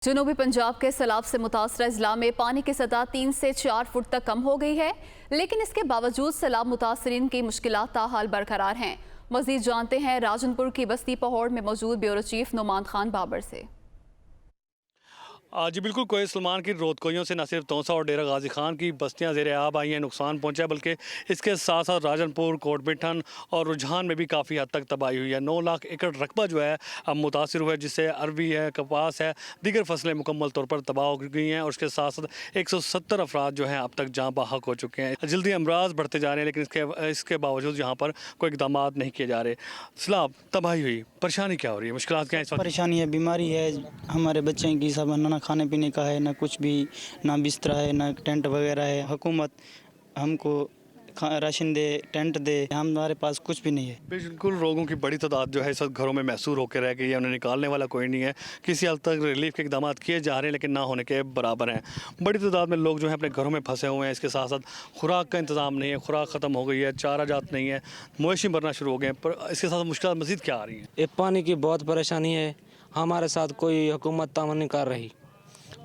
जनूबी पंजाब के सैलाब से मुतासरा अजला में पानी की सतह 3 से 4 फुट तक कम हो गई है, लेकिन इसके बावजूद सैलाब मुतासरीन की मुश्किलात ताहाल बरकरार हैं। मजीद जानते हैं राजनपुर की बस्ती पहाड़ में मौजूद ब्यूरो चीफ नुमान खान बाबर से। जी बिल्कुल, कोई सलमान की रोदकोइयों से न सिर्फ तोंसा और डेरा गाजी खान की बस्तियां ज़ेर आब आई हैं, नुकसान पहुंचा है, बल्कि इसके साथ साथ राजनपुर, कोट बिठन और रुझान में भी काफ़ी हद तक तबाही हुई है। 9 लाख एकड़ रकबा जो है अब मुतासर हुआ है, जिससे अरवी है, कपास है, दीगर फसलें मुकम्मल तौर पर तबाह हो गई हैं और उसके साथ साथ 170 अफराद जो हैं अब तक जाँ बहक हो चुके हैं। जल्दी अमराज बढ़ते जा रहे हैं, लेकिन इसके बावजूद यहाँ पर कोई इकदाम नहीं किए जा रहे। सैलाब, तबाही हुई, परेशानी क्या हो रही है, मुश्किलात क्या है? परेशानी है, बीमारी है, हमारे बच्चे की सब ना खाने पीने का है, ना कुछ भी, ना बिस्तरा है, ना टेंट वगैरह है। हुकूमत हमको राशन दे, टेंट दे, हमारे पास कुछ भी नहीं है। बिल्कुल, लोगों की बड़ी तादाद जो है इस घरों में महसूर होकर रह गई है, उन्हें निकालने वाला कोई नहीं है। किसी हद तक रिलीफ के इकदाम किए जा रहे हैं, लेकिन ना होने के बराबर हैं। बड़ी तादाद में लोग जो है अपने घरों में फंसे हुए हैं। इसके साथ साथ खुराक का इंतज़ाम नहीं है, खुराक ख़त्म हो गई है, चारा जात नहीं है, मवेशी मरना शुरू हो गए हैं। पर इसके साथ मुश्किल मज़ीद क्या आ रही हैं? ये पानी की बहुत परेशानी है, हमारे साथ कोई हुकूमत तावन नहीं कर रही।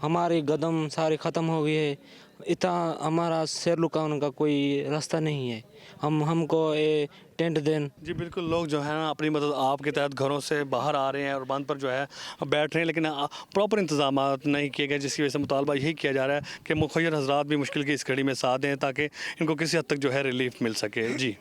हमारी गदम सारी ख़त्म हो गई है, इतना हमारा सैर लुकाने का कोई रास्ता नहीं है। हमको ये टेंट दें। जी बिल्कुल, लोग जो है ना अपनी मदद आपके तहत घरों से बाहर आ रहे हैं और बंद पर जो है बैठ रहे हैं, लेकिन प्रॉपर इंतजाम नहीं किए गए, जिसकी वजह से मुतालबा यही किया जा रहा है कि मुखय्यर हज़रात भी मुश्किल की इस घड़ी में साथ दें, ताकि इनको किसी हद तक जो है रिलीफ मिल सके। जी।